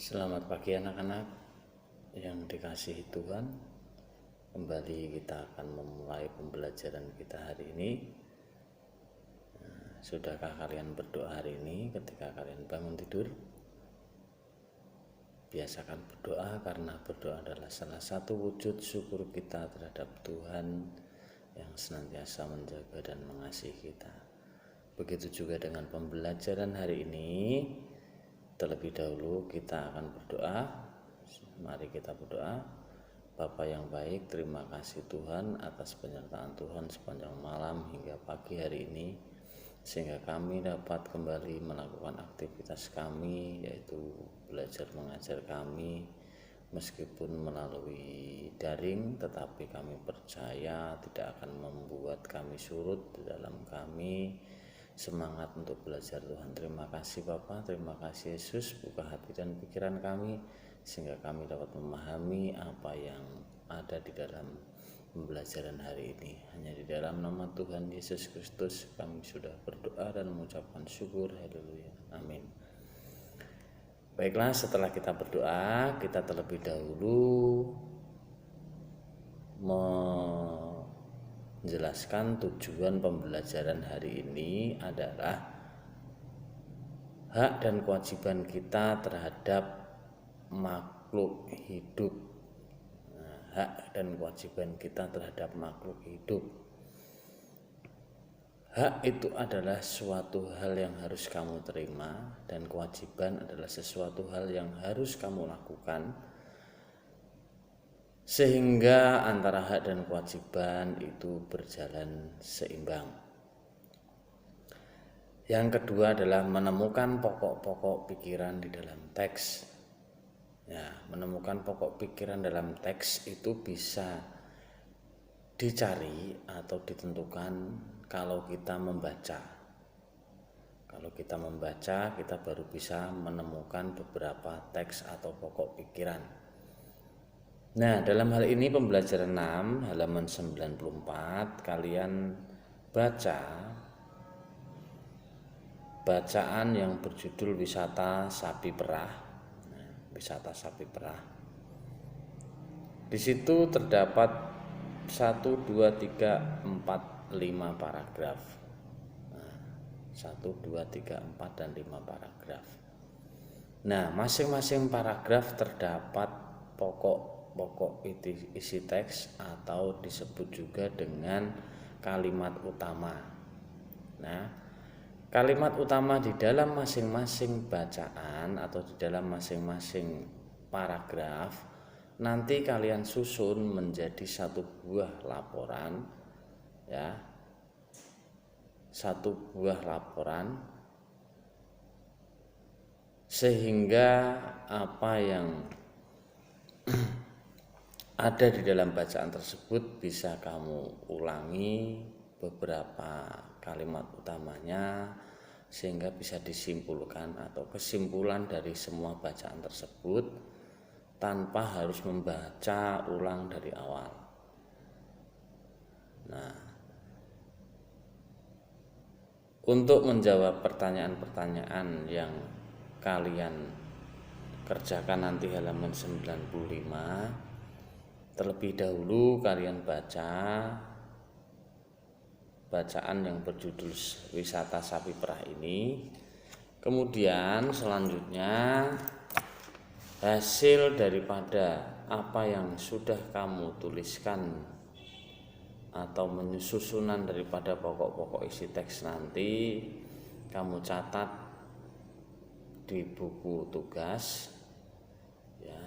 Selamat pagi anak-anak yang dikasihi Tuhan. Kembali kita akan memulai pembelajaran kita hari ini. Sudahkah kalian berdoa hari ini ketika kalian bangun tidur? Biasakan berdoa karena berdoa adalah salah satu wujud syukur kita terhadap Tuhan yang senantiasa menjaga dan mengasihi kita. Begitu juga dengan pembelajaran hari ini. Terlebih dahulu kita akan berdoa. Mari kita berdoa. Bapa yang baik, terima kasih Tuhan atas penyertaan Tuhan sepanjang malam hingga pagi hari ini, sehingga kami dapat kembali melakukan aktivitas kami, yaitu belajar mengajar kami meskipun melalui daring, tetapi kami percaya tidak akan membuat kami surut di dalam kami semangat untuk belajar Tuhan. Terima kasih Bapa, terima kasih Yesus, buka hati dan pikiran kami sehingga kami dapat memahami apa yang ada di dalam pembelajaran hari ini. Hanya di dalam nama Tuhan Yesus Kristus kami sudah berdoa dan mengucapkan syukur. Haleluya. Amin. Baiklah, setelah kita berdoa, kita terlebih dahulu menjelaskan tujuan pembelajaran hari ini adalah hak dan kewajiban kita terhadap makhluk hidup. Hak dan kewajiban kita terhadap makhluk hidup. Hak itu adalah suatu hal yang harus kamu terima, dan kewajiban adalah sesuatu hal yang harus kamu lakukan, sehingga antara hak dan kewajiban itu berjalan seimbang. Yang kedua adalah menemukan pokok-pokok pikiran di dalam teks. Ya, menemukan pokok pikiran dalam teks itu bisa dicari atau ditentukan kalau kita membaca. Kalau kita membaca, kita baru bisa menemukan beberapa teks atau pokok pikiran. Nah, dalam hal ini pembelajaran 6 halaman 94 kalian baca bacaan yang berjudul Wisata Sapi Perah. Wisata Sapi Perah. Di situ terdapat 1, 2, 3, 4, 5 paragraf. 1, 2, 3, 4, dan 5 paragraf. Nah, masing-masing paragraf terdapat pokok isi teks atau disebut juga dengan kalimat utama. Nah, kalimat utama di dalam masing-masing bacaan atau di dalam masing-masing paragraf nanti kalian susun menjadi satu buah laporan, ya. Satu buah laporan, sehingga apa yang ada di dalam bacaan tersebut bisa kamu ulangi beberapa kalimat utamanya sehingga bisa disimpulkan atau kesimpulan dari semua bacaan tersebut tanpa harus membaca ulang dari awal. Nah, untuk menjawab pertanyaan-pertanyaan yang kalian kerjakan nanti halaman 95, terlebih dahulu kalian baca bacaan yang berjudul Wisata Sapi Perah ini. Kemudian selanjutnya hasil daripada apa yang sudah kamu tuliskan atau susunan daripada pokok-pokok isi teks nanti kamu catat di buku tugas, ya,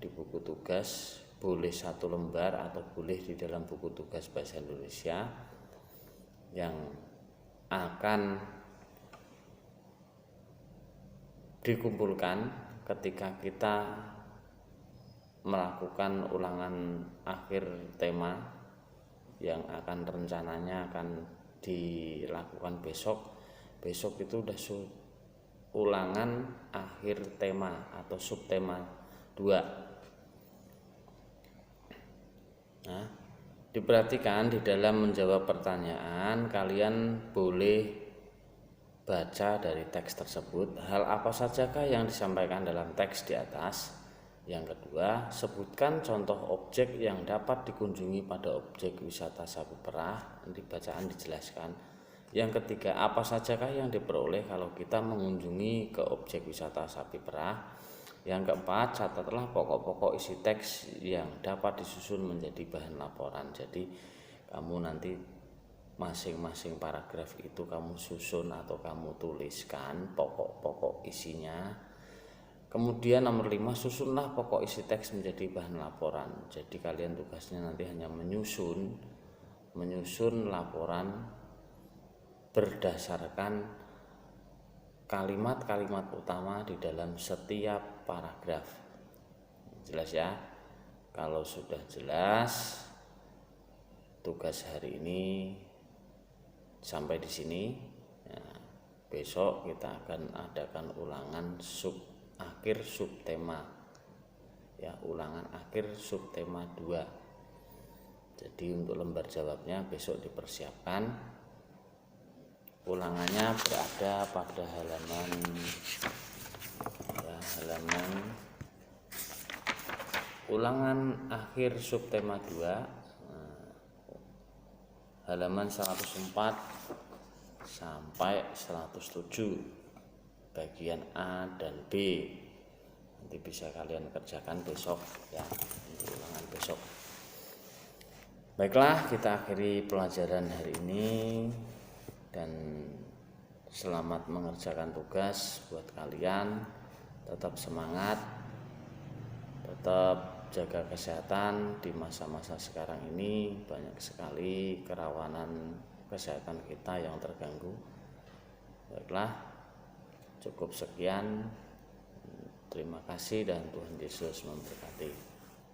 di buku tugas, boleh 1 lembar atau boleh di dalam buku tugas bahasa Indonesia yang akan dikumpulkan ketika kita melakukan ulangan akhir tema yang akan rencananya akan dilakukan besok. Besok itu udah ulangan akhir tema atau subtema 2. Nah, diperhatikan di dalam menjawab pertanyaan kalian boleh baca dari teks tersebut, hal apa sajakah yang disampaikan dalam teks di atas. Yang kedua, sebutkan contoh objek yang dapat dikunjungi pada objek wisata sapi perah. Nanti bacaan dijelaskan. Yang ketiga, apa sajakah yang diperoleh kalau kita mengunjungi ke objek wisata sapi perah. Yang keempat, catatlah pokok-pokok isi teks yang dapat disusun menjadi bahan laporan. Jadi kamu nanti masing-masing paragraf itu kamu susun atau kamu tuliskan pokok-pokok isinya. Kemudian nomor 5, susunlah pokok isi teks menjadi bahan laporan. Jadi kalian tugasnya nanti hanya menyusun laporan berdasarkan kalimat-kalimat utama di dalam setiap paragraf. Jelas ya? Kalau sudah jelas, tugas hari ini sampai di sini. Nah, besok kita akan adakan ulangan akhir subtema, ya, ulangan akhir subtema 2. Jadi untuk lembar jawabnya besok dipersiapkan. Ulangannya berada pada halaman ulangan akhir subtema 2, halaman 104 sampai 107. Bagian A dan B nanti bisa kalian kerjakan besok ya, untuk ulangan besok. Baiklah, kita akhiri pelajaran hari ini dan selamat mengerjakan tugas buat kalian. Tetap semangat, tetap jaga kesehatan di masa-masa sekarang ini. Banyak sekali kerawanan kesehatan kita yang terganggu. Baiklah, cukup sekian. Terima kasih dan Tuhan Yesus memberkati.